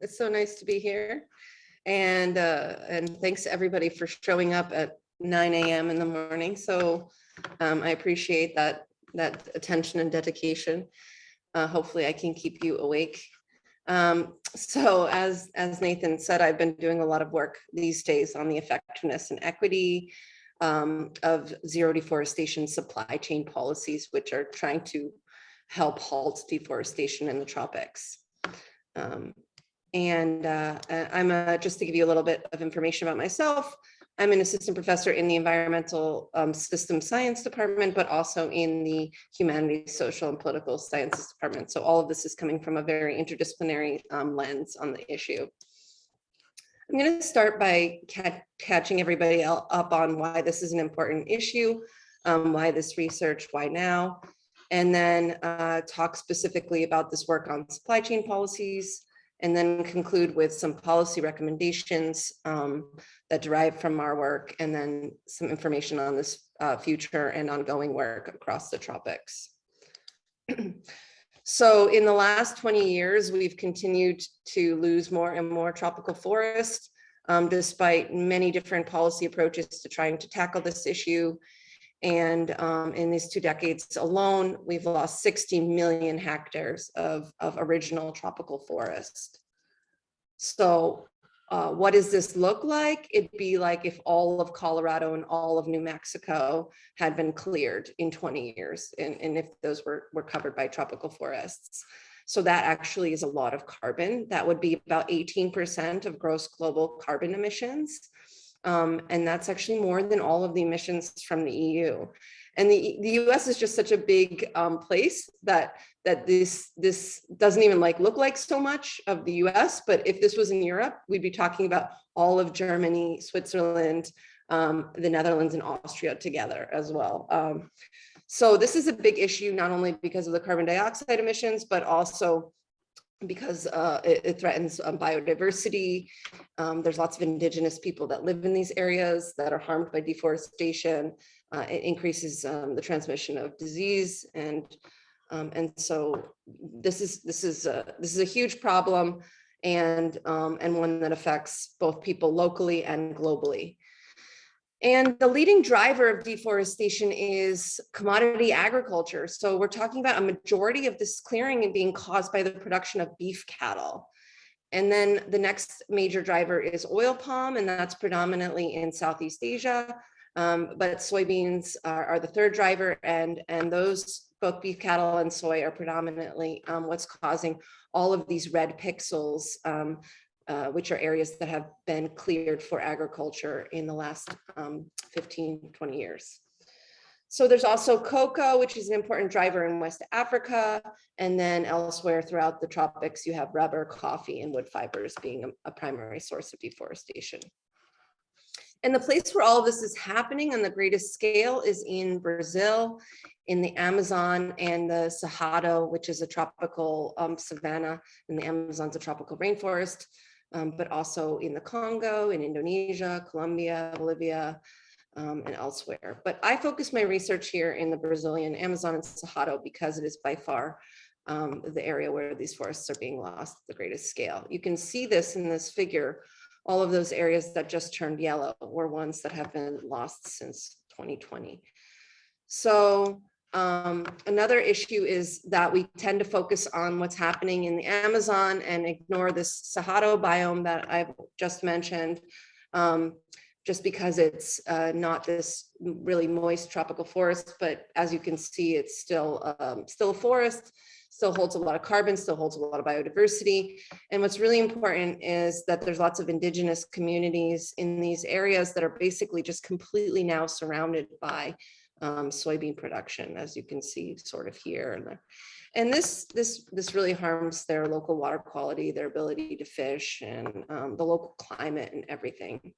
It's so nice to be here. And thanks to everybody for showing up at 9 a.m. in the morning. So I appreciate that attention and dedication. Hopefully I can keep you awake. So as Nathan said, I've been doing a lot of work these days on the effectiveness and equity of zero deforestation supply chain policies, which are trying to help halt deforestation in the tropics. Just to give you a little bit of information about myself, I'm an assistant professor in the environmental system science department, but also in the humanities, social, and political sciences department. So all of this is coming from a very interdisciplinary lens on the issue. I'm going to start by catching everybody up on why this is an important issue, why this research, why now, and then talk specifically about this work on supply chain policies, and then conclude with some policy recommendations that derive from our work, and then some information on this future and ongoing work across the tropics. So in the last 20 years, we've continued to lose more and more tropical forest, despite many different policy approaches to trying to tackle this issue. And in these 2 decades alone, we've lost 60 million hectares of original tropical forest. So what does this look like? It'd be like if all of Colorado and all of New Mexico had been cleared in 20 years, and if those were covered by tropical forests. So that actually is a lot of carbon. That would be about 18% of gross global carbon emissions. And that's actually more than all of the emissions from the EU. And the US is just such a big place that this doesn't even look like so much of the US, but if this was in Europe, we'd be talking about all of Germany, Switzerland, the Netherlands, and Austria together as well. So this is a big issue, not only because of the carbon dioxide emissions, but also because it threatens biodiversity. There's lots of indigenous people that live in these areas that are harmed by deforestation. It increases the transmission of disease, and so this is a huge problem, and one that affects both people locally and globally. And the leading driver of deforestation is commodity agriculture. So we're talking about a majority of this clearing being caused by the production of beef cattle. And then the next major driver is oil palm, and that's predominantly in Southeast Asia. But soybeans are the third driver, and those, both beef cattle and soy, are predominantly what's causing all of these red pixels, which are areas that have been cleared for agriculture in the last 15, 20 years. So there's also cocoa, which is an important driver in West Africa. And then elsewhere throughout the tropics, you have rubber, coffee, and wood fibers being a primary source of deforestation. And the place where all of this is happening on the greatest scale is in Brazil, in the Amazon and the Cerrado, which is a tropical savanna, and the Amazon's a tropical rainforest. But also in the Congo, in Indonesia, Colombia, Bolivia, and elsewhere. But I focus my research here in the Brazilian Amazon and Cerrado because it is by far the area where these forests are being lost at the greatest scale. You can see this in this figure. All of those areas that just turned yellow were ones that have been lost since 2020. So another issue is that we tend to focus on what's happening in the Amazon and ignore this Cerrado biome that I've just mentioned, just because it's not this really moist tropical forest, but as you can see, it's still a forest, still holds a lot of carbon, still holds a lot of biodiversity. And what's really important is that there's lots of indigenous communities in these areas that are basically just completely now surrounded by soybean production, as you can see sort of here. And this really harms their local water quality, their ability to fish, and the local climate and everything.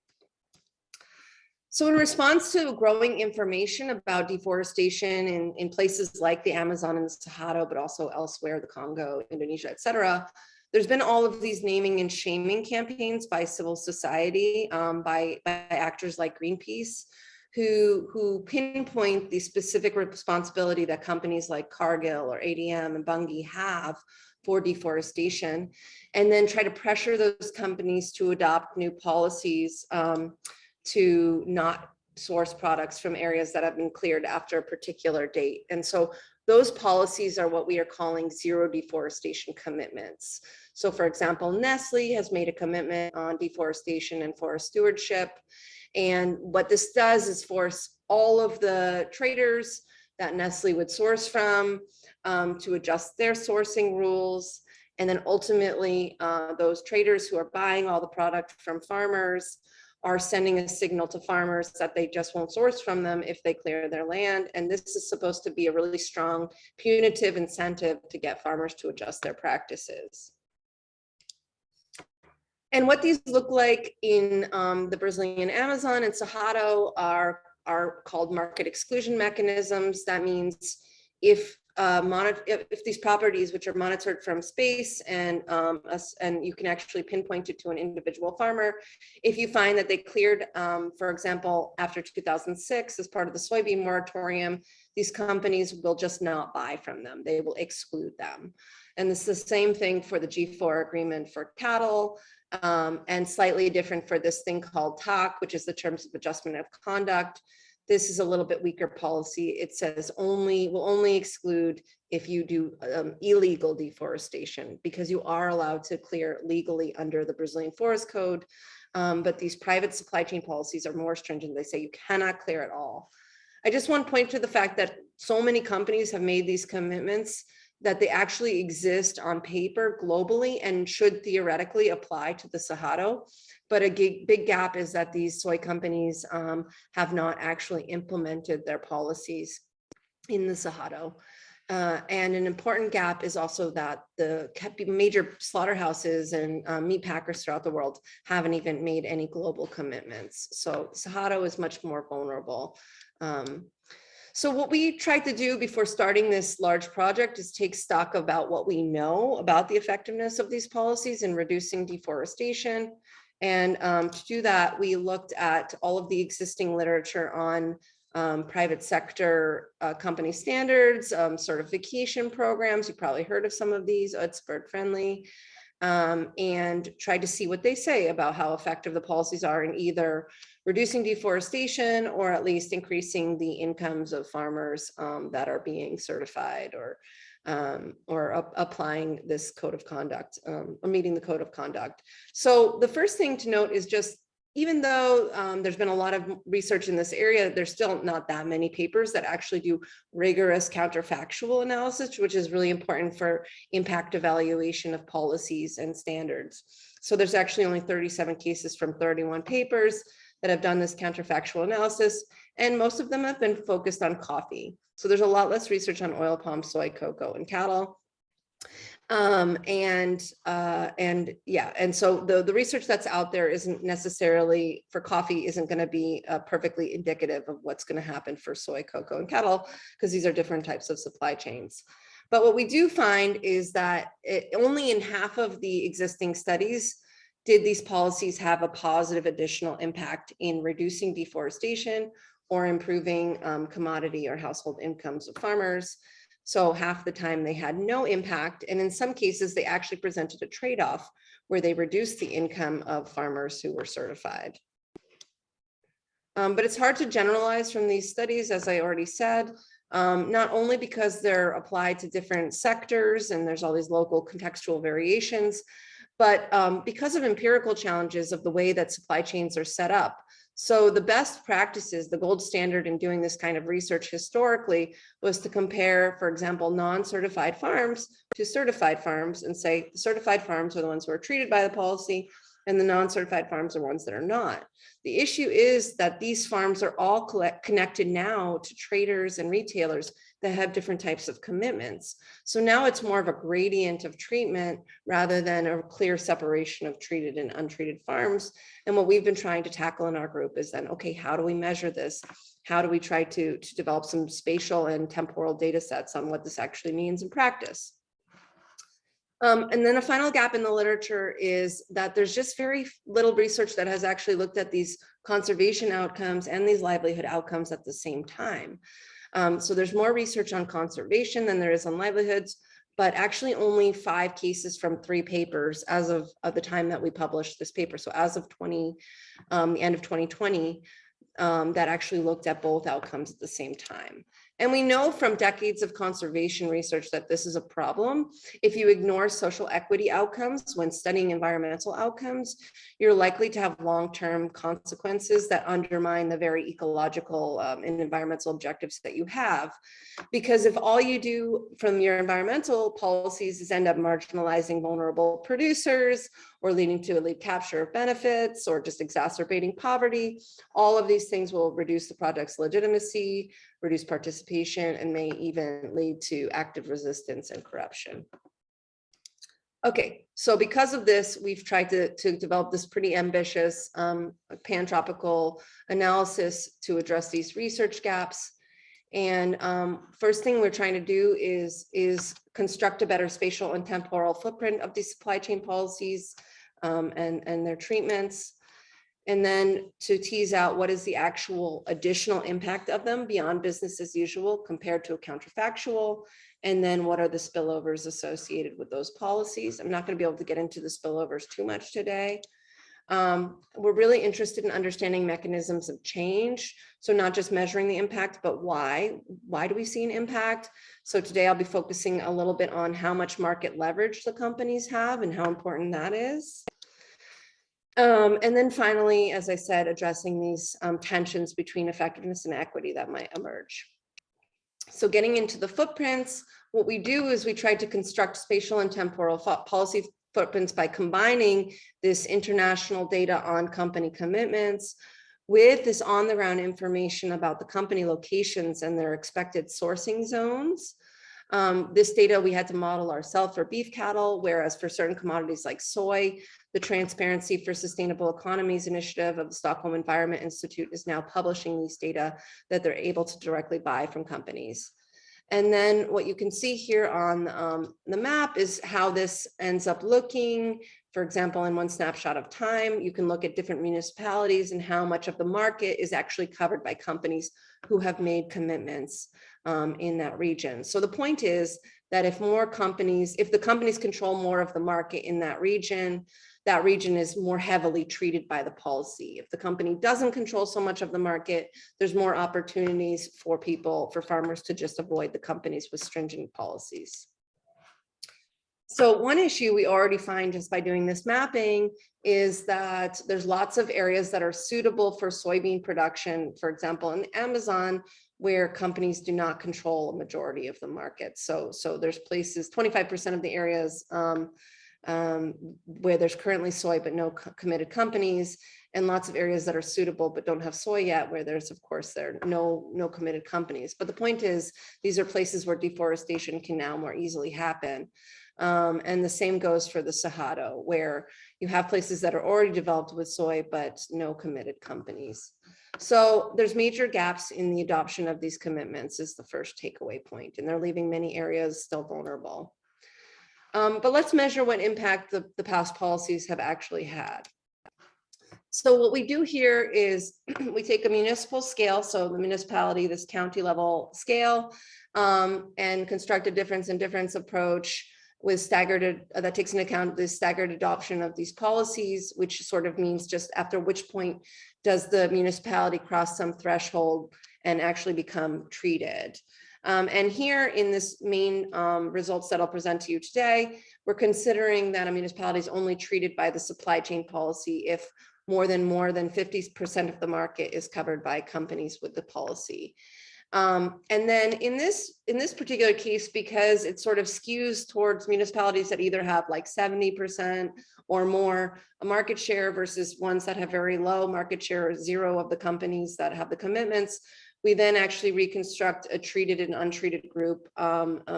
So in response to growing information about deforestation in places like the Amazon and the Cerrado, but also elsewhere, the Congo, Indonesia, et cetera, there's been all of these naming and shaming campaigns by civil society, by actors like Greenpeace, who pinpoint the specific responsibility that companies like Cargill or ADM and Bunge have for deforestation, and then try to pressure those companies to adopt new policies to not source products from areas that have been cleared after a particular date. And so those policies are what we are calling zero deforestation commitments. So for example, Nestle has made a commitment on deforestation and forest stewardship. And what this does is force all of the traders that Nestle would source from to adjust their sourcing rules. And then ultimately, those traders who are buying all the product from farmers are sending a signal to farmers that they just won't source from them if they clear their land. And this is supposed to be a really strong punitive incentive to get farmers to adjust their practices. And what these look like in the Brazilian Amazon and Cerrado are called market exclusion mechanisms. That means if these properties, which are monitored from space and you can actually pinpoint it to an individual farmer, if you find that they cleared, for example, after 2006 as part of the soybean moratorium, these companies will just not buy from them. They will exclude them. And this is the same thing for the G4 agreement for cattle, and slightly different for this thing called TAC, which is the terms of adjustment of conduct. This is a little bit weaker policy. It says will only exclude if you do illegal deforestation, because you are allowed to clear legally under the Brazilian Forest Code. But these private supply chain policies are more stringent. They say you cannot clear at all. I just want to point to the fact that so many companies have made these commitments that they actually exist on paper globally and should theoretically apply to the Cerrado. But a big gap is that these soy companies have not actually implemented their policies in the Cerrado. And an important gap is also that the major slaughterhouses and meat packers throughout the world haven't even made any global commitments. So Cerrado is much more vulnerable. So what we tried to do before starting this large project is take stock about what we know about the effectiveness of these policies in reducing deforestation. And to do that, we looked at all of the existing literature on private sector company standards, certification programs. You probably heard of some of these. It's bird friendly. And tried to see what they say about how effective the policies are in either reducing deforestation or at least increasing the incomes of farmers that are being certified or applying this code of conduct or meeting the code of conduct. So the first thing to note is just, even though there's been a lot of research in this area, there's still not that many papers that actually do rigorous counterfactual analysis, which is really important for impact evaluation of policies and standards. So there's actually only 37 cases from 31 papers that have done this counterfactual analysis, and most of them have been focused on coffee. So there's a lot less research on oil palm, soy, cocoa, and cattle. And so the research that's out there isn't necessarily for coffee, isn't going to be perfectly indicative of what's going to happen for soy, cocoa, and cattle, because these are different types of supply chains. But what we do find is that only in half of the existing studies did these policies have a positive additional impact in reducing deforestation or improving commodity or household incomes of farmers. So half the time they had no impact. And in some cases, they actually presented a trade-off where they reduced the income of farmers who were certified. But it's hard to generalize from these studies, as I already said, not only because they're applied to different sectors and there's all these local contextual variations, but because of empirical challenges of the way that supply chains are set up. So the best practices, the gold standard in doing this kind of research historically was to compare, for example, non-certified farms to certified farms and say the certified farms are the ones who are treated by the policy and the non-certified farms are ones that are not. The issue is that these farms are all connected now to traders and retailers that have different types of commitments. So now it's more of a gradient of treatment rather than a clear separation of treated and untreated farms. And what we've been trying to tackle in our group is then, okay, how do we measure this? How do we try to develop some spatial and temporal data sets on what this actually means in practice? And then a final gap in the literature is that there's just very little research that has actually looked at these conservation outcomes and these livelihood outcomes at the same time. So there's more research on conservation than there is on livelihoods. but actually only 5 cases from 3 papers as of the time that we published this paper. So as of the end of 2020, that actually looked at both outcomes at the same time. And we know from decades of conservation research that this is a problem. If you ignore social equity outcomes when studying environmental outcomes, you're likely to have long-term consequences that undermine the very ecological and environmental objectives that you have. Because if all you do from your environmental policies is end up marginalizing vulnerable producers or leading to elite capture of benefits or just exacerbating poverty, all of these things will reduce the project's legitimacy, reduce participation, and may even lead to active resistance and corruption. Okay, so because of this, we've tried to develop this pretty ambitious pan-tropical analysis to address these research gaps. And first thing we're trying to do is construct a better spatial and temporal footprint of these supply chain policies and their treatments. And then to tease out what is the actual additional impact of them beyond business as usual compared to a counterfactual. And then what are the spillovers associated with those policies? I'm not going to be able to get into the spillovers too much today. We're really interested in understanding mechanisms of change. So not just measuring the impact, but why? Why do we see an impact? So today I'll be focusing a little bit on how much market leverage the companies have and how important that is. And then finally, as I said, addressing these tensions between effectiveness and equity that might emerge. So getting into the footprints, what we do is we try to construct spatial and temporal policy footprints by combining this international data on company commitments with this on-the-ground information about the company locations and their expected sourcing zones. This data we had to model ourselves for beef cattle, whereas for certain commodities like soy, the Transparency for Sustainable Economies initiative of the Stockholm Environment Institute is now publishing these data that they're able to directly buy from companies. And then what you can see here on the map is how this ends up looking. For example, in one snapshot of time, you can look at different municipalities and how much of the market is actually covered by companies who have made commitments in that region. So the point is that if the companies control more of the market in that region is more heavily treated by the policy. If the company doesn't control so much of the market, there's more opportunities for farmers to just avoid the companies with stringent policies. So one issue we already find just by doing this mapping is that there's lots of areas that are suitable for soybean production, for example, in the Amazon, where companies do not control a majority of the market. So there's places, 25% of the areas where there's currently soy but no committed companies, and lots of areas that are suitable but don't have soy yet, where there's, of course, there are no committed companies. But the point is, these are places where deforestation can now more easily happen. And the same goes for the Cerrado, where you have places that are already developed with soy, but no committed companies. So there's major gaps in the adoption of these commitments is the first takeaway point, and they're leaving many areas still vulnerable. But let's measure what impact the past policies have actually had. So what we do here is we take a municipal scale, so the municipality, this county level scale, and construct a difference in difference approach with staggered, that takes into account the staggered adoption of these policies, which sort of means just after which point does the municipality cross some threshold and actually become treated. And here in this main results that I'll present to you today, we're considering that a municipality is only treated by the supply chain policy if more than 50% of the market is covered by companies with the policy. And then in this particular case, because it sort of skews towards municipalities that either have like 70% or more a market share versus ones that have very low market share, or zero of the companies that have the commitments, we then actually reconstruct a treated and untreated group,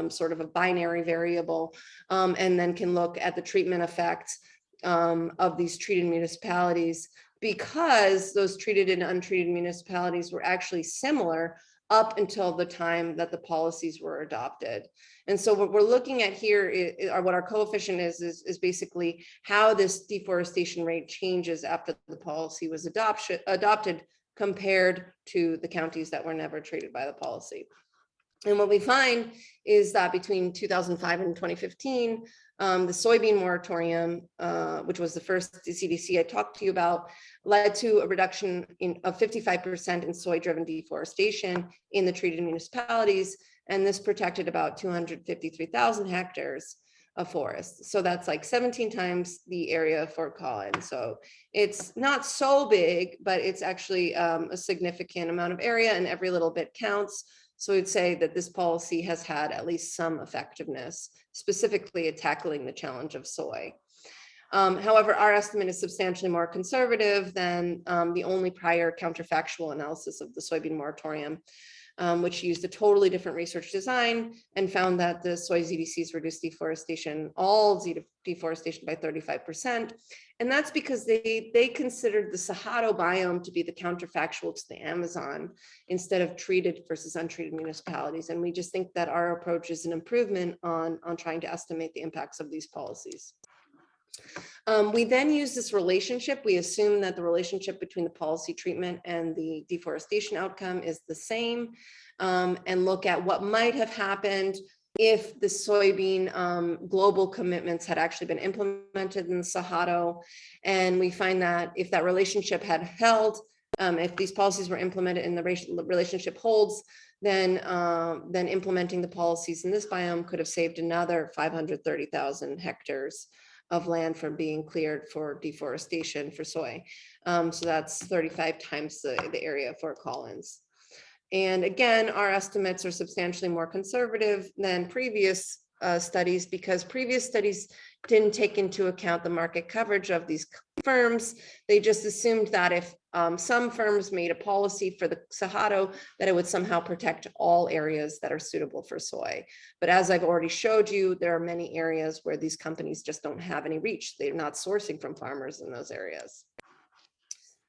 sort of a binary variable, and then can look at the treatment effect of these treated municipalities, because those treated and untreated municipalities were actually similar up until the time that the policies were adopted. And so what we're looking at here or what our coefficient is basically how this deforestation rate changes after the policy was adopted compared to the counties that were never treated by the policy. And what we find is that between 2005 and 2015, the soybean moratorium, which was the first CDC I talked to you about, led to a reduction of 55% in soy-driven deforestation in the treated municipalities, and this protected about 253,000 hectares of forest. So that's like 17 times the area of Fort Collins. So it's not so big, but it's actually a significant amount of area, and every little bit counts. So we'd say that this policy has had at least some effectiveness, specifically at tackling the challenge of soy. However, our estimate is substantially more conservative than the only prior counterfactual analysis of the soybean moratorium, which used a totally different research design and found that the soy ZDCs reduced deforestation, all deforestation by 35%. And that's because they considered the Cerrado biome to be the counterfactual to the Amazon instead of treated versus untreated municipalities. And we just think that our approach is an improvement on trying to estimate the impacts of these policies. We then use this relationship. We assume that the relationship between the policy treatment and the deforestation outcome is the same, and look at what might have happened if the soybean global commitments had actually been implemented in the Cerrado. And we find that if that relationship had held, if these policies were implemented and the relationship holds, then implementing the policies in this biome could have saved another 530,000 hectares of land from being cleared for deforestation for soy. So that's 35 times the area of Fort Collins. And again, our estimates are substantially more conservative than previous studies, because previous studies didn't take into account the market coverage of these firms. They just assumed that if some firms made a policy for the Cerrado, that it would somehow protect all areas that are suitable for soy. But as I've already showed you, there are many areas where these companies just don't have any reach. They're not sourcing from farmers in those areas.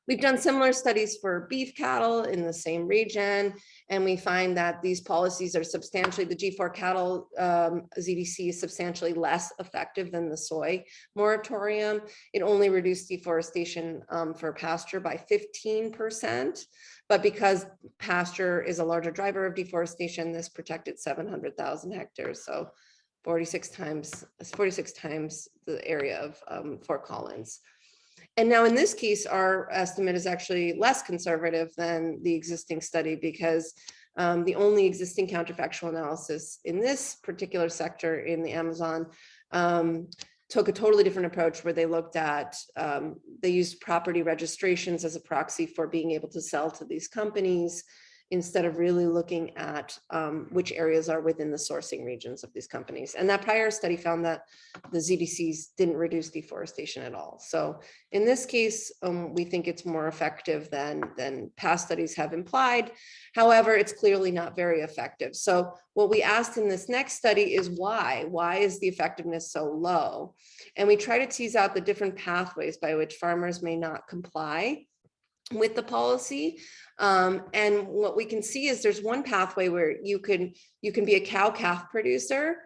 We've done similar studies for beef cattle in the same region, and we find that these policies are substantially, the G4 cattle ZDC is substantially less effective than the soy moratorium. It only reduced deforestation for pasture by 15%, but because pasture is a larger driver of deforestation, this protected 700,000 hectares, so 46 times the area of Fort Collins. And now in this case, our estimate is actually less conservative than the existing study, because the only existing counterfactual analysis in this particular sector in the Amazon took a totally different approach, where they looked at, they used property registrations as a proxy for being able to sell to these companies, instead of really looking at which areas are within the sourcing regions of these companies. And that prior study found that the ZDCs didn't reduce deforestation at all. So in this case, we think it's more effective than past studies have implied. However, it's clearly not very effective. So what we asked in this next study is why? Why is the effectiveness so low? And we try to tease out the different pathways by which farmers may not comply with the policy. And what we can see is there's one pathway where you can be a cow-calf producer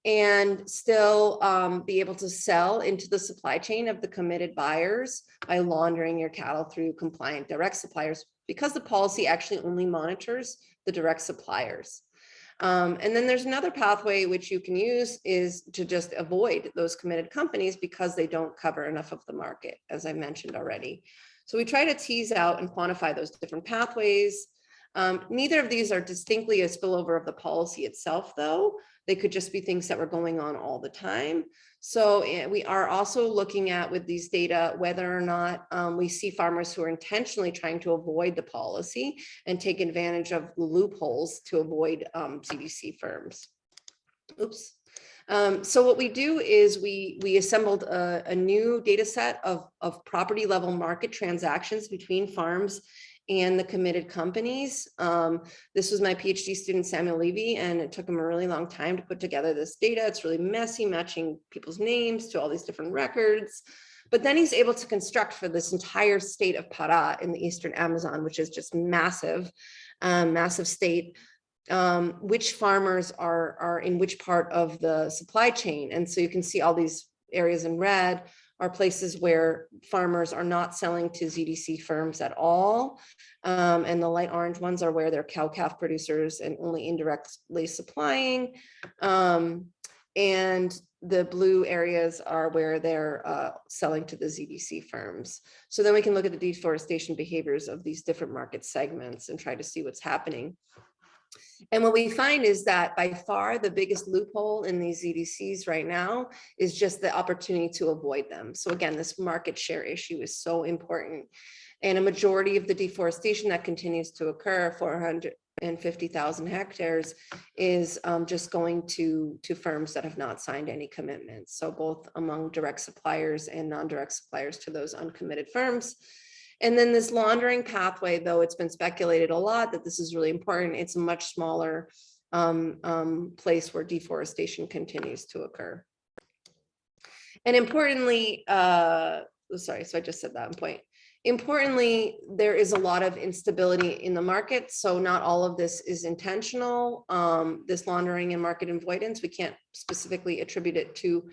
and still be able to sell into the supply chain of the committed buyers by laundering your cattle through compliant direct suppliers, because the policy actually only monitors the direct suppliers. And then there's another pathway which you can use, is to just avoid those committed companies because they don't cover enough of the market, as I mentioned already. So we try to tease out and quantify those different pathways. Neither of these are distinctly a spillover of the policy itself, though. They could just be things that were going on all the time. So we are also looking at, with these data, whether or not we see farmers who are intentionally trying to avoid the policy and take advantage of loopholes to avoid CDC firms. Oops. So what we do is we assembled a new data set of property level market transactions between farms and the committed companies. This was my PhD student, Samuel Levy, and it took him a really long time to put together this data. It's really messy, matching people's names to all these different records. But then he's able to construct for this entire state of Pará in the Eastern Amazon, which is just massive, massive state, which farmers are in which part of the supply chain. And so you can see all these areas in red are places where farmers are not selling to ZDC firms at all. And the light orange ones are where they're cow-calf producers and only indirectly supplying. And the blue areas are where they're selling to the ZDC firms. So then we can look at the deforestation behaviors of these different market segments and try to see what's happening. And what we find is that by far the biggest loophole in these ZDCs right now is just the opportunity to avoid them. So again, this market share issue is so important. And a majority of the deforestation that continues to occur, 450,000 hectares, is just going to firms that have not signed any commitments. So both among direct suppliers and non-direct suppliers to those uncommitted firms. And then this laundering pathway, though it's been speculated a lot that this is really important, it's a much smaller place where deforestation continues to occur. And importantly, sorry, so I just said that point. Importantly, there is a lot of instability in the market. So not all of this is intentional. This laundering and market avoidance, we can't specifically attribute it to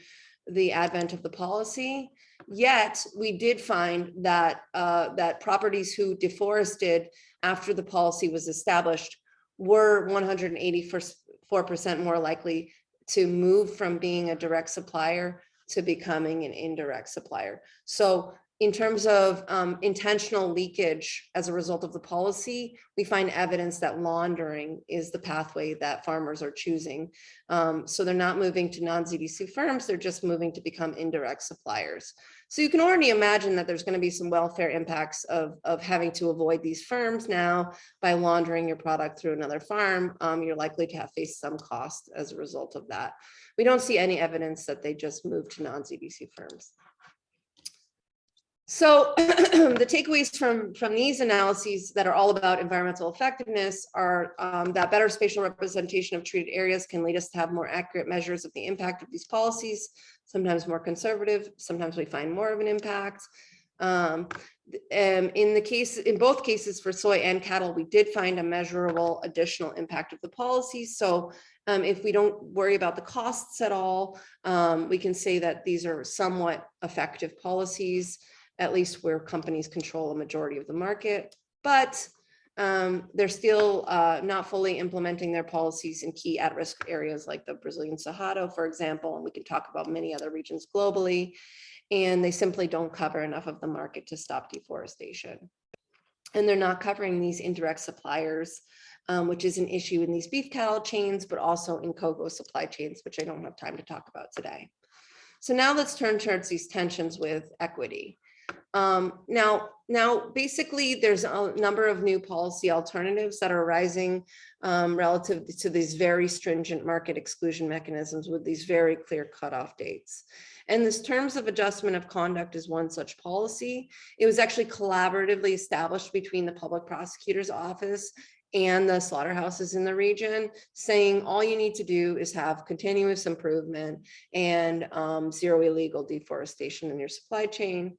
the advent of the policy. Yet we did find that that properties who deforested after the policy was established were 184% more likely to move from being a direct supplier to becoming an indirect supplier. So in terms of intentional leakage as a result of the policy, we find evidence that laundering is the pathway that farmers are choosing. So they're not moving to non-ZDC firms, they're just moving to become indirect suppliers. So you can already imagine that there's going to be some welfare impacts of having to avoid these firms now by laundering your product through another farm. You're likely to have faced some cost as a result of that. We don't see any evidence that they just moved to non-ZDC firms. So the takeaways from these analyses that are all about environmental effectiveness are that better spatial representation of treated areas can lead us to have more accurate measures of the impact of these policies, sometimes more conservative, sometimes we find more of an impact. In both cases for soy and cattle, we did find a measurable additional impact of the policies. So if we don't worry about the costs at all, we can say that these are somewhat effective policies, at least where companies control a majority of the market, but they're still not fully implementing their policies in key at-risk areas like the Brazilian Cerrado, for example, and we can talk about many other regions globally, and they simply don't cover enough of the market to stop deforestation. And they're not covering these indirect suppliers, which is an issue in these beef cattle chains, but also in cocoa supply chains, which I don't have time to talk about today. So now let's turn towards these tensions with equity. Now, basically, there's a number of new policy alternatives that are arising relative to these very stringent market exclusion mechanisms with these very clear cutoff dates. And this terms of adjustment of conduct is one such policy. It was actually collaboratively established between the public prosecutor's office and the slaughterhouses in the region, saying all you need to do is have continuous improvement and zero illegal deforestation in your supply chain.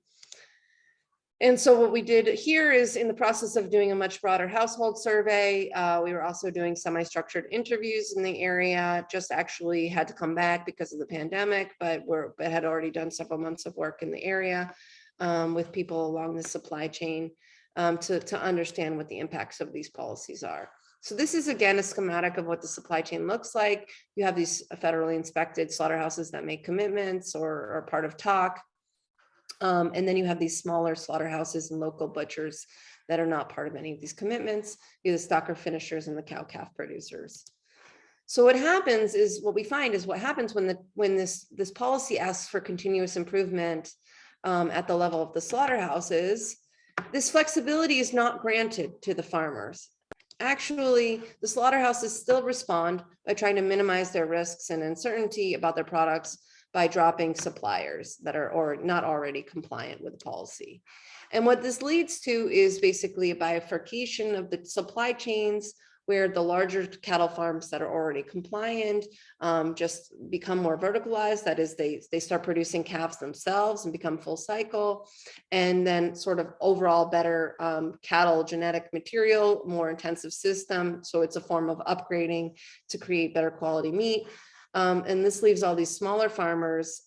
And so what we did here is, in the process of doing a much broader household survey, we were also doing semi-structured interviews in the area, just actually had to come back because of the pandemic, but had already done several months of work in the area with people along the supply chain to understand what the impacts of these policies are. So this is, again, a schematic of what the supply chain looks like. You have these federally inspected slaughterhouses that make commitments or are part of TOC. And then you have these smaller slaughterhouses and local butchers that are not part of any of these commitments. You have the stocker finishers and the cow-calf producers. So what happens is, what we find is what happens when this policy asks for continuous improvement at the level of the slaughterhouses, this flexibility is not granted to the farmers. Actually, the slaughterhouses still respond by trying to minimize their risks and uncertainty about their products by dropping suppliers that are not already compliant with the policy. And what this leads to is basically a bifurcation of the supply chains, where the larger cattle farms that are already compliant just become more verticalized. That is, they start producing calves themselves and become full cycle, and then sort of overall better cattle genetic material, more intensive system. So it's a form of upgrading to create better quality meat. And this leaves all these smaller farmers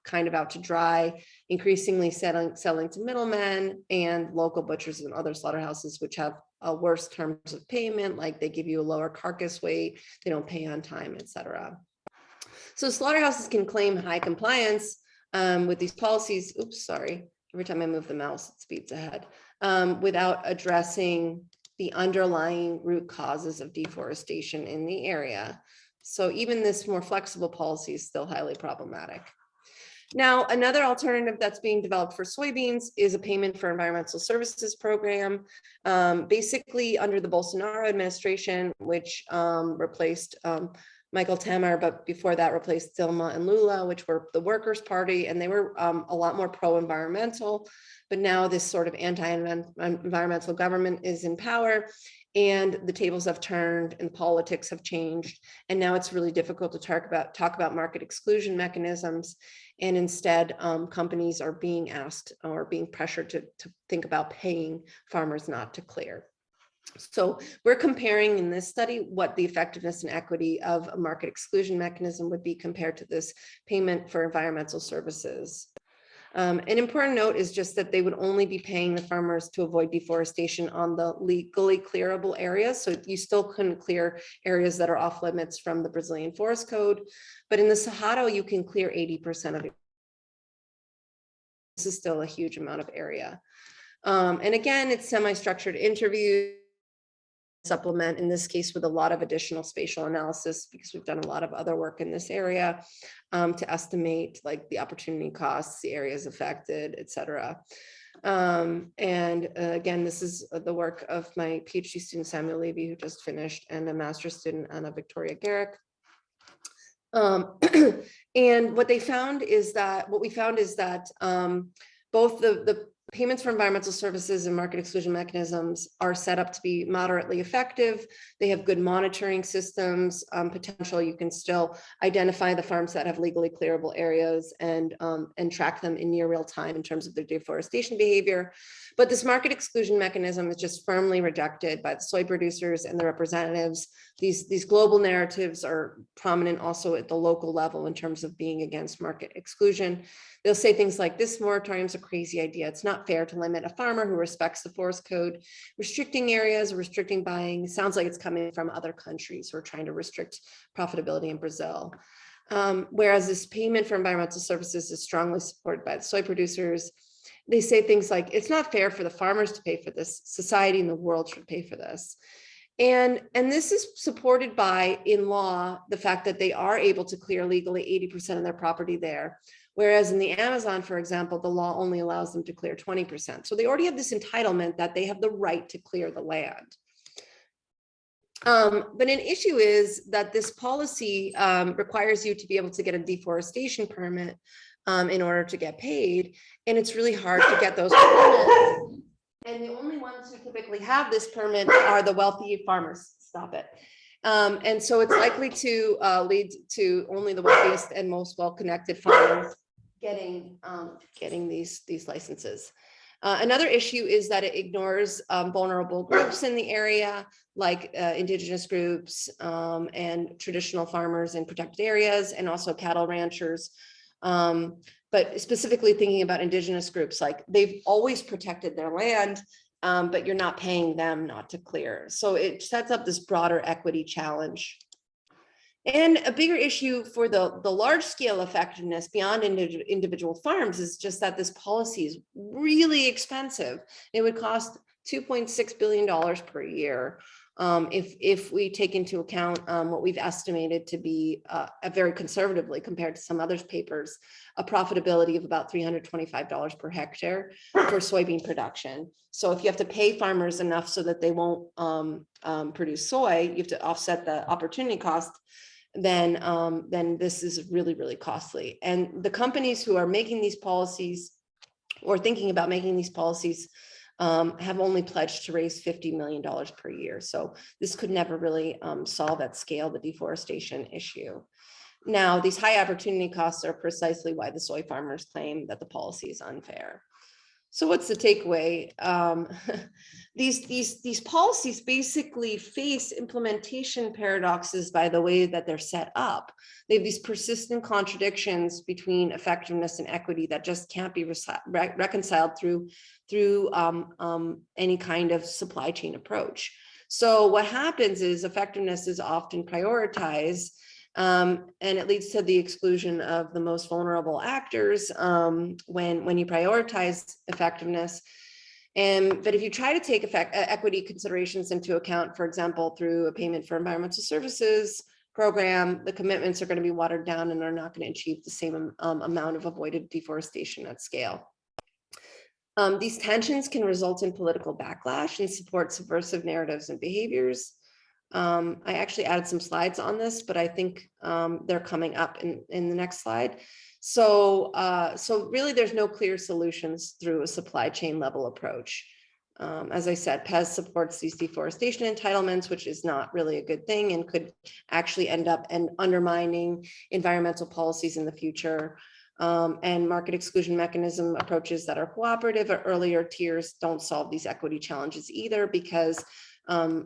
kind of out to dry, increasingly selling to middlemen and local butchers and other slaughterhouses, which have worse terms of payment, like they give you a lower carcass weight, they don't pay on time, etc. So slaughterhouses can claim high compliance with these policies. Oops, sorry. Every time I move the mouse, it speeds ahead, without addressing the underlying root causes of deforestation in the area. So even this more flexible policy is still highly problematic. Now, another alternative that's being developed for soybeans is a payment for environmental services program, basically under the Bolsonaro administration, which replaced Michael Temer, but before that replaced Dilma and Lula, which were the Workers' Party, and they were a lot more pro-environmental. But now this sort of anti-environmental government is in power, and the tables have turned and politics have changed. And now it's really difficult to talk about market exclusion mechanisms. And instead, companies are being asked or being pressured to think about paying farmers not to clear. So we're comparing in this study what the effectiveness and equity of a market exclusion mechanism would be compared to this payment for environmental services. An important note is just that they would only be paying the farmers to avoid deforestation on the legally clearable areas. So you still couldn't clear areas that are off limits from the Brazilian Forest Code. But in the Cerrado, you can clear 80% of it. This is still a huge amount of area. And again, it's semi-structured interviews, supplement in this case with a lot of additional spatial analysis, because we've done a lot of other work in this area to estimate like the opportunity costs, the areas affected, etc. Again, this is the work of my PhD student Samuel Levy, who just finished, and a master's student Anna Victoria Garrett. And what we found is that both the payments for environmental services and market exclusion mechanisms are set up to be moderately effective. They have good monitoring systems, potential. You can still identify the farms that have legally clearable areas and track them in near real time in terms of their deforestation behavior. But this market exclusion mechanism is just firmly rejected by the soy producers and the representatives. These global narratives are prominent also at the local level in terms of being against market exclusion. They'll say things like, this moratorium is a crazy idea. It's not fair to limit a farmer who respects the forest code. Restricting areas, restricting buying, sounds like it's coming from other countries who are trying to restrict profitability in Brazil. Whereas this payment for environmental services is strongly supported by the soy producers. They say things like, it's not fair for the farmers to pay for this. Society and the world should pay for this. And this is supported by, in law, the fact that they are able to clear legally 80% of their property there. Whereas in the Amazon, for example, the law only allows them to clear 20%. So they already have this entitlement that they have the right to clear the land. But an issue is that this policy requires you to be able to get a deforestation permit in order to get paid. And it's really hard to get those permits. And the only ones who typically have this permit are the wealthy farmers. Stop it. And so it's likely to lead to only the wealthiest and most well-connected farmers getting these licenses. Another issue is that it ignores vulnerable groups in the area, like indigenous groups and traditional farmers in protected areas, and also cattle ranchers. But specifically thinking about indigenous groups, like they've always protected their land, but you're not paying them not to clear. So it sets up this broader equity challenge. And a bigger issue for the large scale effectiveness beyond individual farms is just that this policy is really expensive. It would cost $2.6 billion per year if we take into account what we've estimated to be very conservatively compared to some other papers, a profitability of about $325 per hectare for soybean production. So if you have to pay farmers enough so that they won't produce soy, you have to offset the opportunity cost, then this is really, really costly. And the companies who are making these policies or thinking about making these policies have only pledged to raise $50 million per year. So this could never really solve at scale the deforestation issue. Now, these high opportunity costs are precisely why the soy farmers claim that the policy is unfair. So what's the takeaway? These policies basically face implementation paradoxes by the way that they're set up. They have these persistent contradictions between effectiveness and equity that just can't be reconciled through any kind of supply chain approach. So what happens is effectiveness is often prioritized, and it leads to the exclusion of the most vulnerable actors when you prioritize effectiveness. But if you try to take equity considerations into account, for example, through a payment for environmental services program, the commitments are going to be watered down and are not going to achieve the same amount of avoided deforestation at scale. These tensions can result in political backlash and support subversive narratives and behaviors. I actually added some slides on this, but I think they're coming up in the next slide. So really there's no clear solutions through a supply chain level approach. As I said, PEZ supports these deforestation entitlements, which is not really a good thing and could actually end up undermining environmental policies in the future. And market exclusion mechanism approaches that are cooperative at earlier tiers don't solve these equity challenges either, because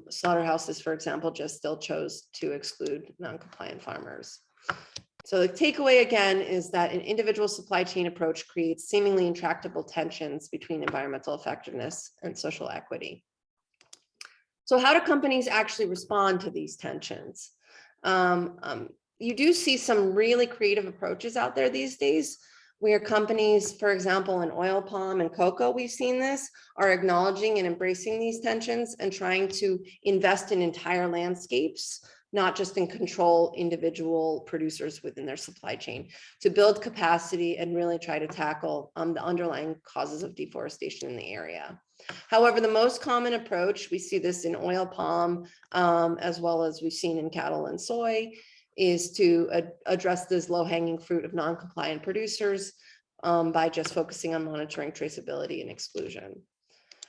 slaughterhouses, for example, just still chose to exclude non-compliant farmers. So the takeaway again is that an individual supply chain approach creates seemingly intractable tensions between environmental effectiveness and social equity. So how do companies actually respond to these tensions? You do see some really creative approaches out there these days, where companies, for example, in oil palm and cocoa, we've seen this, are acknowledging and embracing these tensions and trying to invest in entire landscapes, not just in control individual producers within their supply chain, to build capacity and really try to tackle the underlying causes of deforestation in the area. However, the most common approach, we see this in oil palm, as well as we've seen in cattle and soy, is to address this low-hanging fruit of non-compliant producers by just focusing on monitoring traceability and exclusion.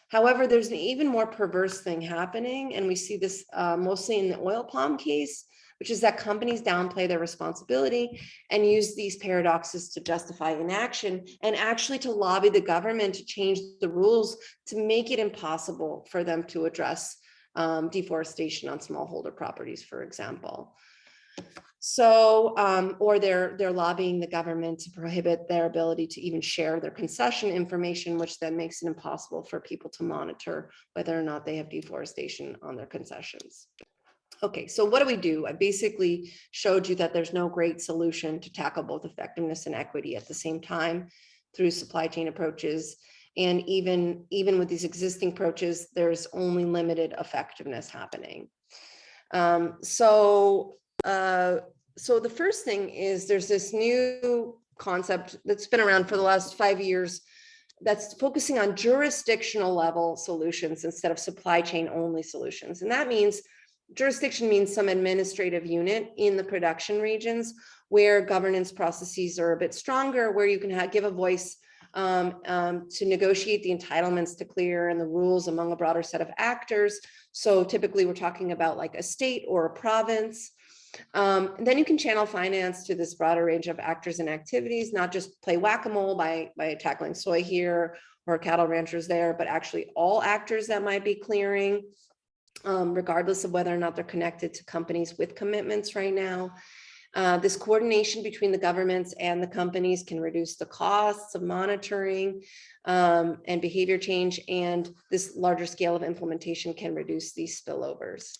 However, there's an even more perverse thing happening, and we see this mostly in the oil palm case, which is that companies downplay their responsibility and use these paradoxes to justify inaction and actually to lobby the government to change the rules to make it impossible for them to address deforestation on smallholder properties, for example. So, or they're lobbying the government to prohibit their ability to even share their concession information, which then makes it impossible for people to monitor whether or not they have deforestation on their concessions. Okay, so what do? I basically showed you that there's no great solution to tackle both effectiveness and equity at the same time through supply chain approaches. And even with these existing approaches, there's only limited effectiveness happening. So the first thing is there's this new concept that's been around for the last 5 years that's focusing on jurisdictional level solutions instead of supply chain only solutions. And that means jurisdiction means some administrative unit in the production regions where governance processes are a bit stronger, where you can give a voice to negotiate the entitlements to clear and the rules among a broader set of actors. So typically we're talking about like a state or a province. And then you can channel finance to this broader range of actors and activities, not just play whack-a-mole by tackling soy here or cattle ranchers there, but actually all actors that might be clearing, regardless of whether or not they're connected to companies with commitments right now. This coordination between the governments and the companies can reduce the costs of monitoring and behavior change, and this larger scale of implementation can reduce these spillovers.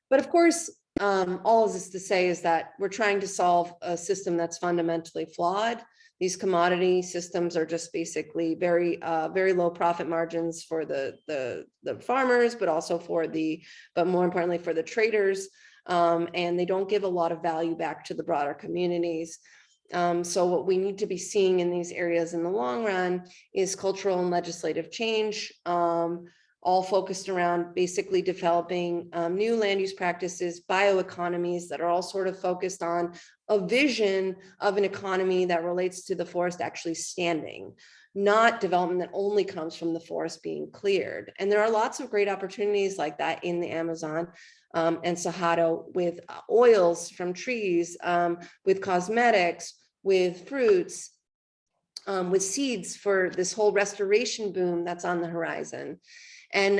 But of course, all of this to say is that we're trying to solve a system that's fundamentally flawed. These commodity systems are just basically very low profit margins for the farmers, but also but more importantly for the traders. And they don't give a lot of value back to the broader communities. So what we need to be seeing in these areas in the long run is cultural and legislative change, all focused around basically developing new land use practices, bioeconomies that are all sort of focused on a vision of an economy that relates to the forest actually standing, not development that only comes from the forest being cleared. And there are lots of great opportunities like that in the Amazon and Cerrado, with oils from trees, with cosmetics, with fruits, with seeds for this whole restoration boom that's on the horizon. And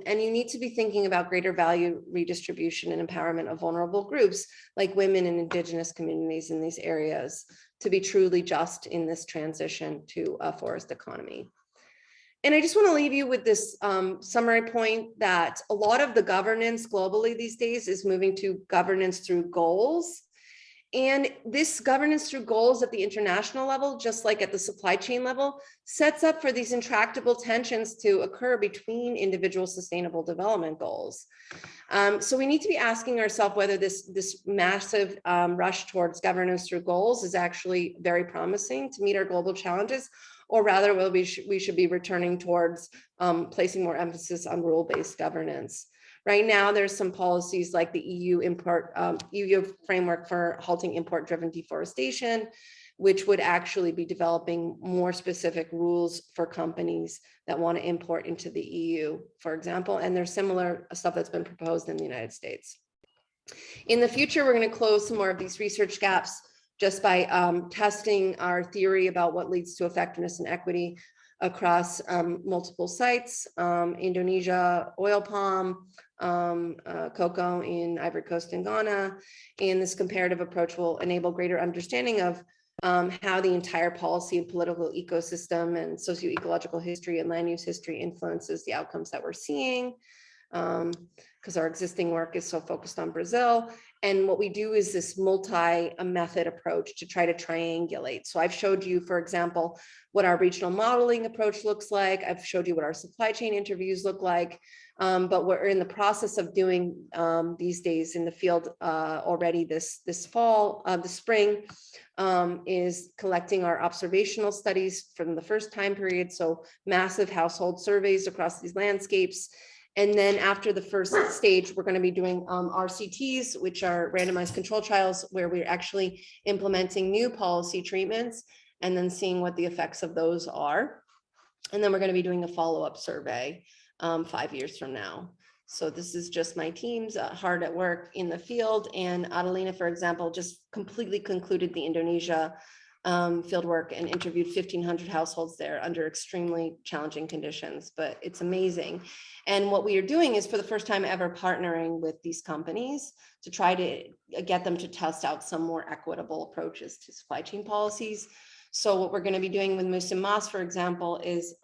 you need to be thinking about greater value redistribution and empowerment of vulnerable groups like women and indigenous communities in these areas to be truly just in this transition to a forest economy. And I just want to leave you with this summary point that a lot of the governance globally these days is moving to governance through goals. And this governance through goals at the international level, just like at the supply chain level, sets up for these intractable tensions to occur between individual sustainable development goals. So we need to be asking ourselves whether this massive rush towards governance through goals is actually very promising to meet our global challenges, or rather we should be returning towards placing more emphasis on rule-based governance. Right now, there's some policies like the EU framework for halting import-driven deforestation, which would actually be developing more specific rules for companies that want to import into the EU, for example. And there's similar stuff that's been proposed in the United States. In the future, we're going to close some more of these research gaps just by testing our theory about what leads to effectiveness and equity across multiple sites, Indonesia, oil palm, cocoa in Ivory Coast and Ghana. And this comparative approach will enable greater understanding of how the entire policy and political ecosystem and socio-ecological history and land use history influences the outcomes that we're seeing, because our existing work is so focused on Brazil. And what we do is this multi-method approach to try to triangulate. So I've showed you, for example, what our regional modeling approach looks like. I've showed you what our supply chain interviews look like. But we're in the process of doing these days in the field already this fall, the spring, is collecting our observational studies from the first time period. So massive household surveys across these landscapes. And then after the first stage, we're going to be doing RCTs, which are randomized control trials, where we're actually implementing new policy treatments and then seeing what the effects of those are. And then we're going to be doing a follow-up survey 5 years from now. So this is just my teams hard at work in the field. And Adelina, for example, just completely concluded the Indonesia field work and interviewed 1,500 households there under extremely challenging conditions, but it's amazing. And what we are doing is, for the first time ever, partnering with these companies to try to get them to test out some more equitable approaches to supply chain policies. So what we're going to be doing with Musim Mas, for example, is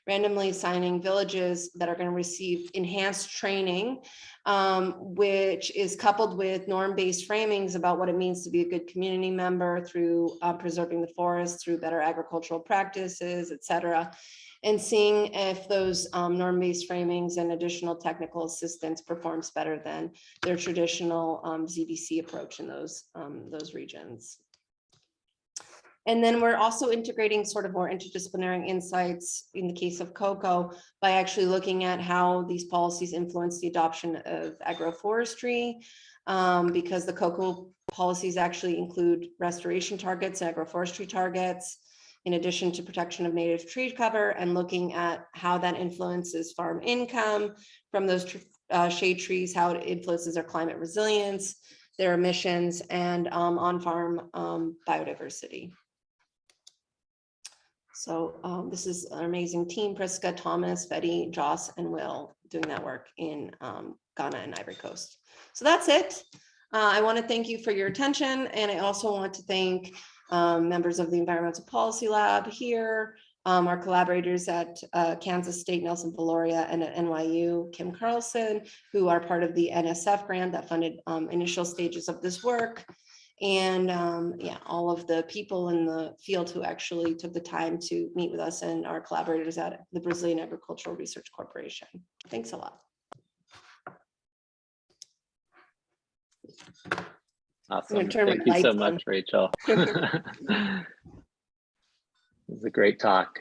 randomly assigning villages that are going to receive enhanced training, which is coupled with norm-based framings about what it means to be a good community member through preserving the forest, through better agricultural practices, et cetera, and seeing if those norm-based framings and additional technical assistance performs better than their traditional ZDC approach in those regions. And then we're also integrating sort of more interdisciplinary insights in the case of cocoa by actually looking at how these policies influence the adoption of agroforestry, because the cocoa policies actually include restoration targets, agroforestry targets, in addition to protection of native tree cover, and looking at how that influences farm income from those shade trees, how it influences their climate resilience, their emissions, and on-farm biodiversity. So this is an amazing team: Priska, Thomas, Betty, Joss, and Will doing that work in Ghana and Ivory Coast. So that's it. I want to thank you for your attention. And I also want to thank members of the Environmental Policy Lab here, our collaborators at Kansas State, Nelson Valoria, and at NYU, Kim Carlson, who are part of the NSF grant that funded initial stages of this work. And yeah, all of the people in the field who actually took the time to meet with us, and our collaborators at the Brazilian Agricultural Research Corporation. Thanks a lot. Awesome. Thank you so much, Rachel. It was a great talk.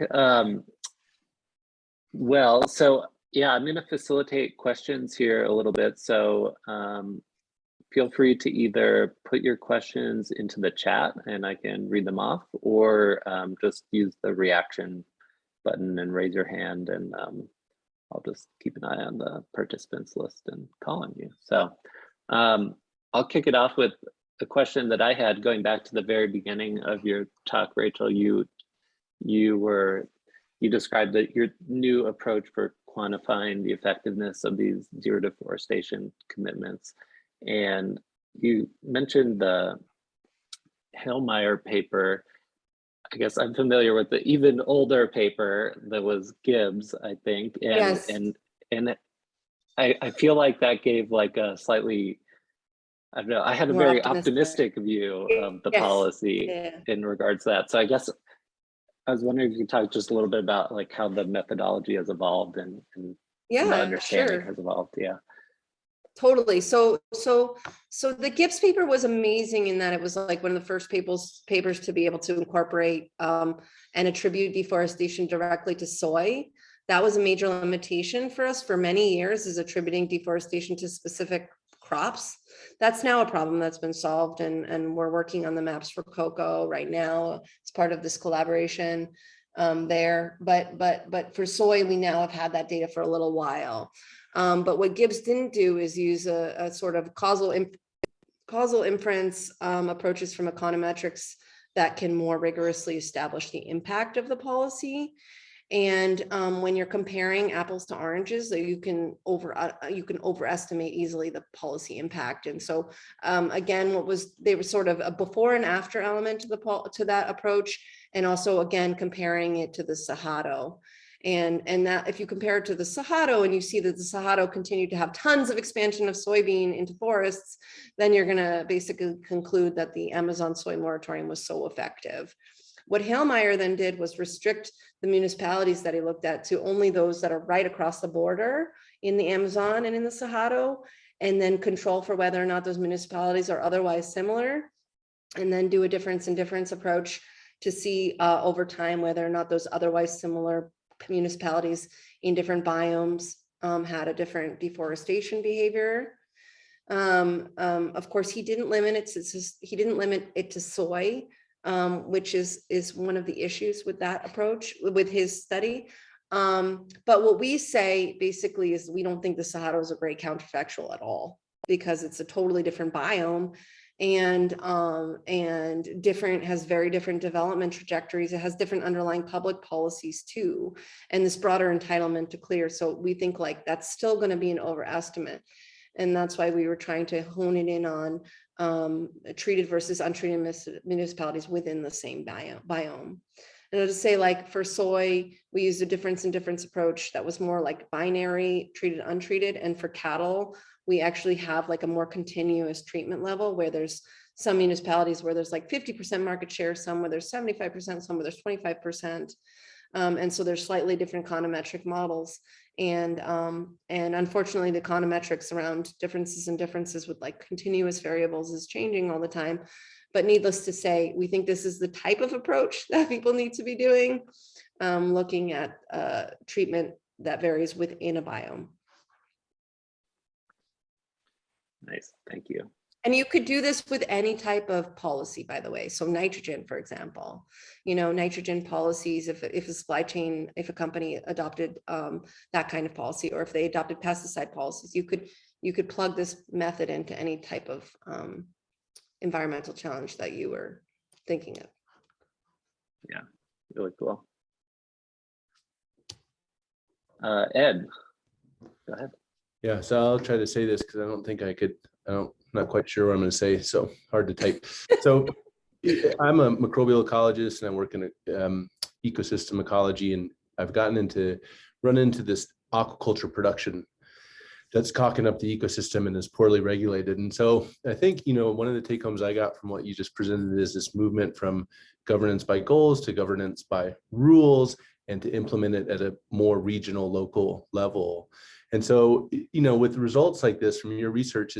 Well, so yeah, I'm going to facilitate questions here a little bit. So feel free to either put your questions into the chat and I can read them off, or just use the reaction button and raise your hand, and I'll just keep an eye on the participants list and call on you. So I'll kick it off with a question that I had going back to the very beginning of your talk, Rachel. You you described that your new approach for quantifying the effectiveness of these zero deforestation commitments. And you mentioned the Hellmeyer paper. I guess I'm familiar with the even older paper that was Gibbs, I think. And, Yes. and I feel like that gave like a slightly, I don't know, I had a More very optimistic. optimistic view of the Yes. policy Yeah. in regards to that. So I guess I was wondering if you could talk just a little bit about like how the methodology has evolved and the Yeah, understanding sure. has evolved. Yeah. Totally. So the Gibbs paper was amazing in that it was like one of the first papers to be able to incorporate and attribute deforestation directly to soy. That was a major limitation for us for many years, is attributing deforestation to specific crops. That's now a problem that's been solved, and we're working on the maps for cocoa right now. It's part of this collaboration there. But for soy, we now have had that data for a little while. But what Gibbs didn't do is use a sort of causal inference approaches from econometrics that can more rigorously establish the impact of the policy. And when you're comparing apples to oranges, you can overestimate easily the policy impact. And so again, they were sort of a before and after element to that approach, and also again comparing it to the Cerrado. And that if you compare it to the Cerrado and you see that the Cerrado continued to have tons of expansion of soybean into forests, then you're going to basically conclude that the Amazon soy moratorium was so effective. What Hellmeyer then did was restrict the municipalities that he looked at to only those that are right across the border in the Amazon and in the Cerrado, and then control for whether or not those municipalities are otherwise similar, and then do a difference in difference approach to see over time whether or not those otherwise similar municipalities in different biomes had a different deforestation behavior. Of course, he didn't limit it to soy, which is one of the issues with that approach, with his study. But what we say basically is we don't think the Cerrado is a great counterfactual at all, because it's a totally different biome, and has very different development trajectories. It has different underlying public policies too, and this broader entitlement to clear. So we think like that's still going to be an overestimate. And that's why we were trying to hone it in on treated versus untreated municipalities within the same biome. And I'll just say, like for soy, we used a difference in difference approach that was more like binary, treated, untreated. And for cattle, we actually have like a more continuous treatment level, where there's some municipalities where there's like 50% market share, some where there's 75%, some where there's 25%. And so there's slightly different econometric models. And unfortunately, the econometrics around differences with like continuous variables is changing all the time. But needless to say, we think this is the type of approach that people need to be doing, looking at treatment that varies within a biome. Nice, thank you. And you could do this with any type of policy, by the way. So nitrogen, for example, nitrogen policies, if a supply chain, if a company adopted that kind of policy, or if they adopted pesticide policies, you could plug this method into any type of environmental challenge that you were thinking of. Yeah, really cool. Ed, go ahead. Yeah, so I'll try to say this because I don't think I could. I'm not quite sure what I'm going to say, so hard to type. So I'm a microbial ecologist, and I work in ecosystem ecology, and I've run into this aquaculture production that's cocking up the ecosystem and is poorly regulated. And so I think, one of the take homes I got from what you just presented is this movement from governance by goals to governance by rules, and to implement it at a more regional, local level. And so, with results like this from your research,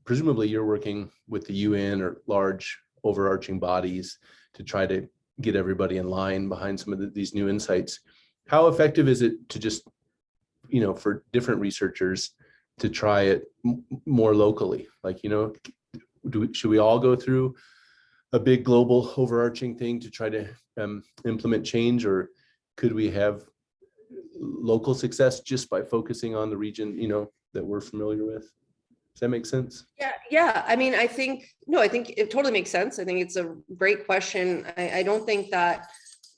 presumably you're working with the UN or large overarching bodies to try to get everybody in line behind some of these new insights. How effective is it to just, for different researchers to try it more locally? Like, should we all go through a big global overarching thing to try to implement change, or could we have local success just by focusing on the region, that we're familiar with? Does that make sense? Yeah. I mean, I think it totally makes sense. I think it's a great question. I don't think that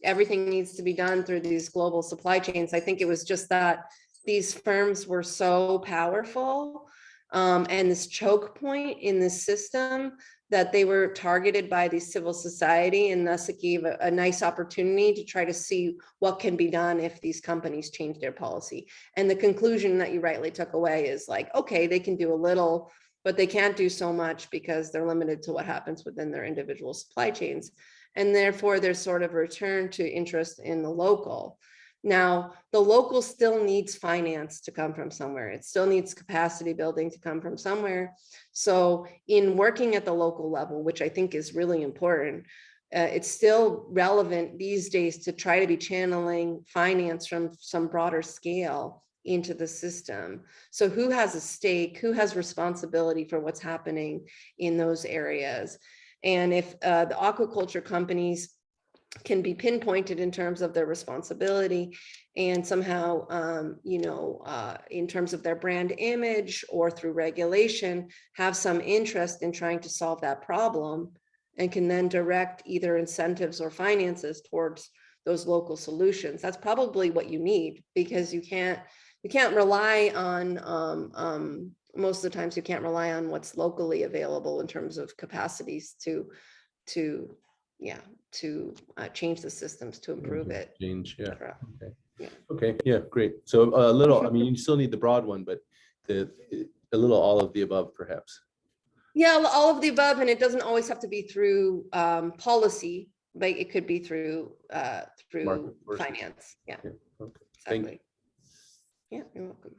everything needs to be done through these global supply chains. I think it was just that these firms were so powerful, and this choke point in this system, that they were targeted by the civil society, and thus it gave a nice opportunity to try to see what can be done if these companies change their policy. And the conclusion that you rightly took away is like, okay, they can do a little, but they can't do so much because they're limited to what happens within their individual supply chains. And therefore there's sort of a return to interest in the local. Now, the local still needs finance to come from somewhere. It still needs capacity building to come from somewhere. So in working at the local level, which I think is really important, it's still relevant these days to try to be channeling finance from some broader scale into the system. So who has a stake, who has responsibility for what's happening in those areas? And if the aquaculture companies can be pinpointed in terms of their responsibility, and somehow, in terms of their brand image or through regulation, have some interest in trying to solve that problem, and can then direct either incentives or finances towards those local solutions. That's probably what you need, because you can't rely on, most of the times you can't rely on what's locally available in terms of capacities to change the systems, to improve it. Change, yeah. Okay. Yeah. Okay, yeah, great. So a little, I mean, you still need the broad one, but a little all of the above, perhaps. Yeah, all of the above, and it doesn't always have to be through policy, but it could be through finance. Yeah, Yeah. Okay. exactly. Yeah, you're welcome.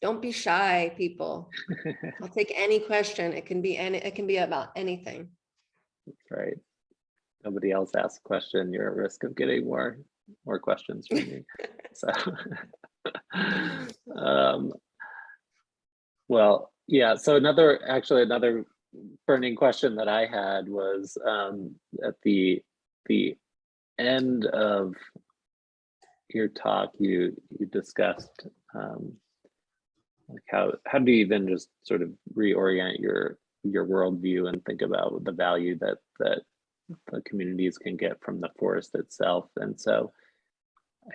Don't be shy, people. I'll take any question. It can be about anything. Right. Nobody else asks a question, you're at risk of getting more questions from me. So well, yeah, so another burning question that I had was at the end of your talk, you discussed like how do you then just sort of reorient your worldview and think about the value that the communities can get from the forest itself. And so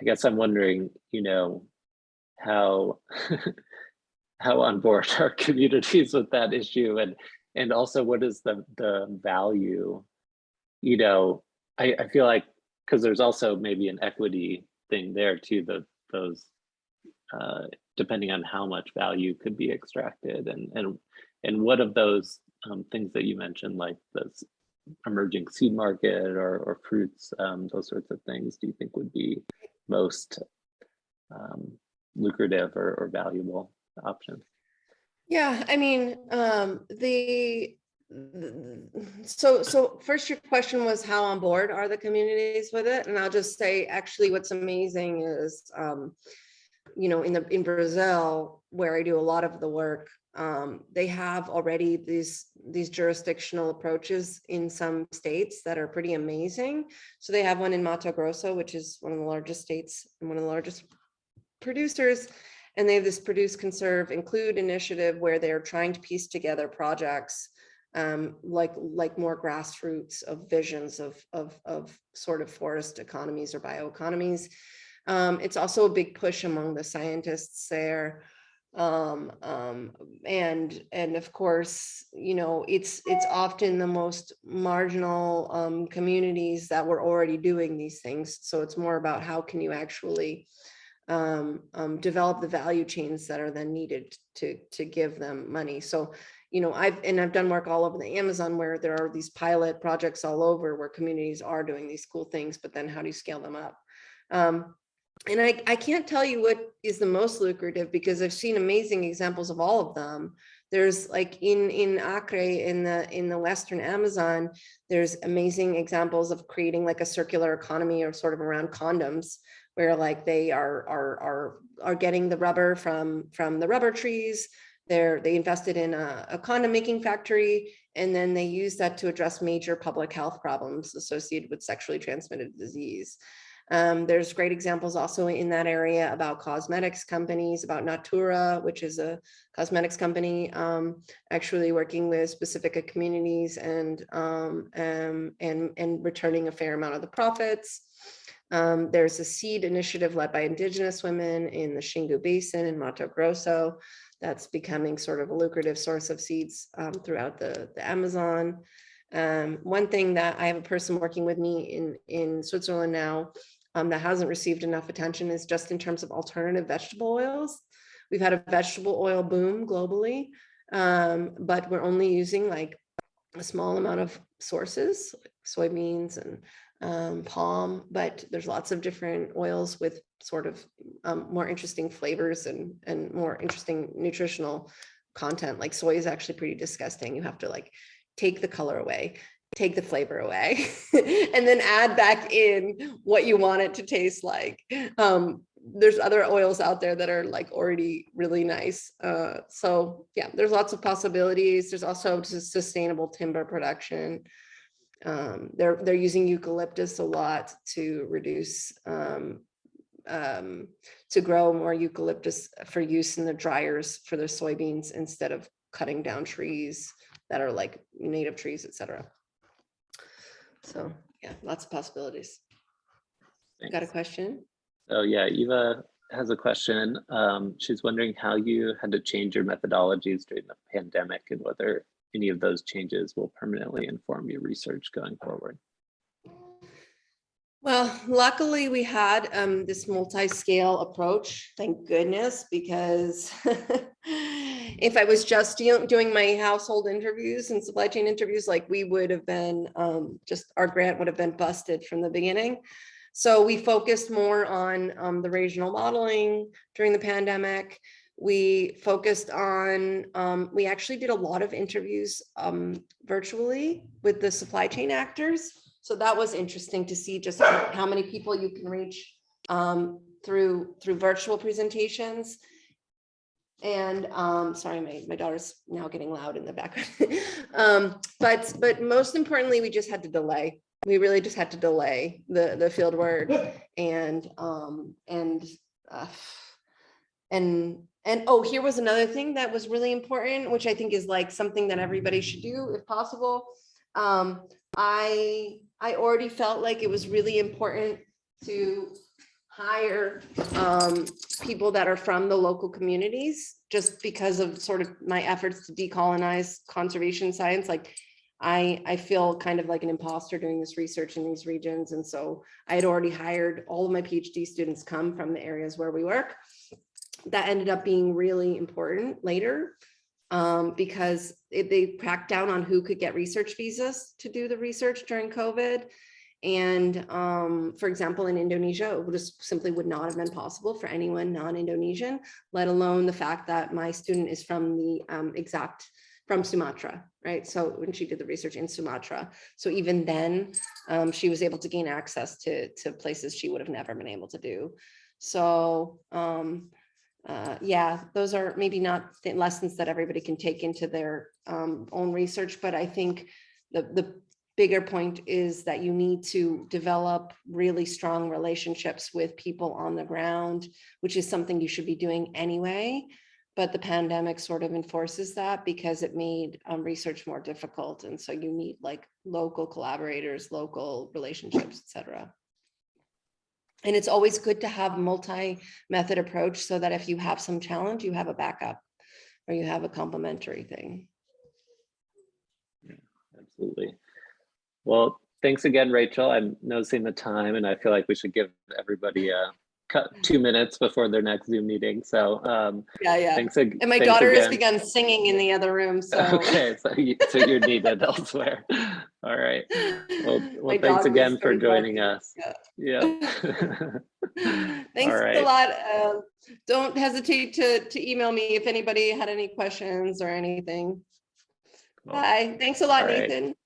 I guess I'm wondering, how on board are communities with that issue, and also what is the value? I feel like, because there's also maybe an equity thing there too, those depending on how much value could be extracted, and what of those things that you mentioned, like this emerging seed market or fruits, those sorts of things, do you think would be most lucrative or valuable options? Yeah, I mean, so first your question was how on board are the communities with it, and I'll just say actually what's amazing is in Brazil, where I do a lot of the work, they have already these jurisdictional approaches in some states that are pretty amazing. So they have one in Mato Grosso, which is one of the largest states and one of the largest producers. And they have this Produce, Conserve, Include initiative where they're trying to piece together projects like more grassroots of visions of sort of forest economies or bioeconomies. It's also a big push among the scientists there. And of course, it's often the most marginal communities that were already doing these things. So it's more about how can you actually develop the value chains that are then needed to give them money. So, I've done work all over the Amazon where there are these pilot projects all over where communities are doing these cool things, but then how do you scale them up? And I can't tell you what is the most lucrative, because I've seen amazing examples of all of them. There's like in Acre in the Western Amazon, there's amazing examples of creating like a circular economy or sort of around condoms, where like they are getting the rubber from the rubber trees. They invested in a condom making factory, and then they use that to address major public health problems associated with sexually transmitted disease. There's great examples also in that area about cosmetics companies, about Natura, which is a cosmetics company, actually working with specific communities and returning a fair amount of the profits. There's a seed initiative led by Indigenous women in the Xingu Basin in Mato Grosso that's becoming sort of a lucrative source of seeds throughout the Amazon. One thing that I have a person working with me in Switzerland now that hasn't received enough attention is just in terms of alternative vegetable oils. We've had a vegetable oil boom globally, but we're only using like a small amount of sources, like soybeans and palm, but there's lots of different oils with sort of more interesting flavors and more interesting nutritional content. Like soy is actually pretty disgusting. You have to like take the color away, take the flavor away, and then add back in what you want it to taste like. There's other oils out there that are like already really nice. So yeah, there's lots of possibilities. There's also sustainable timber production. They're using eucalyptus a lot to reduce, to grow more eucalyptus for use in the dryers for their soybeans instead of cutting down trees that are like native trees, etc. So yeah, lots of possibilities. Thanks. Got a question? So yeah, Eva has a question. She's wondering how you had to change your methodologies during the pandemic and whether any of those changes will permanently inform your research going forward. Well, luckily we had this multi-scale approach, thank goodness, because if I was just doing my household interviews and supply chain interviews, like we would have been, just our grant would have been busted from the beginning. So we focused more on the regional modeling during the pandemic. We focused on, we actually did a lot of interviews virtually with the supply chain actors. So that was interesting to see just how many people you can reach through virtual presentations. And sorry, my daughter's now getting loud in the background. But most importantly, we just had to delay. We really just had to delay the field work and oh, here was another thing that was really important, which I think is like something that everybody should do if possible. I already felt like it was really important to hire people that are from the local communities, just because of sort of my efforts to decolonize conservation science. Like I feel kind of like an imposter doing this research in these regions. And so I had already hired all of my PhD students come from the areas where we work. That ended up being really important later. Because they cracked down on who could get research visas to do the research during COVID. And for example, in Indonesia, it just simply would not have been possible for anyone non-Indonesian, let alone the fact that my student is from the from Sumatra, right? So when she did the research in Sumatra, so even then she was able to gain access to places she would have never been able to do. So yeah, those are maybe not the lessons that everybody can take into their own research, but I think the bigger point is that you need to develop really strong relationships with people on the ground, which is something you should be doing anyway. But the pandemic sort of enforces that because it made research more difficult. And so you need like local collaborators, local relationships, etc. And it's always good to have multi-method approach so that if you have some challenge, you have a backup or you have a complementary thing. Yeah, absolutely. Well, thanks again, Rachel. I'm noticing the time and I feel like we should give everybody a 2 minutes before their next Zoom meeting. So yeah. Thanks and my thanks daughter again. has begun singing in the other room. So okay, so you're needed elsewhere. All right. Well thanks again for joining us. Yeah. Thanks right. a lot. Don't hesitate to email me if anybody had any questions or anything. Cool. Bye. Thanks a lot, Nathan.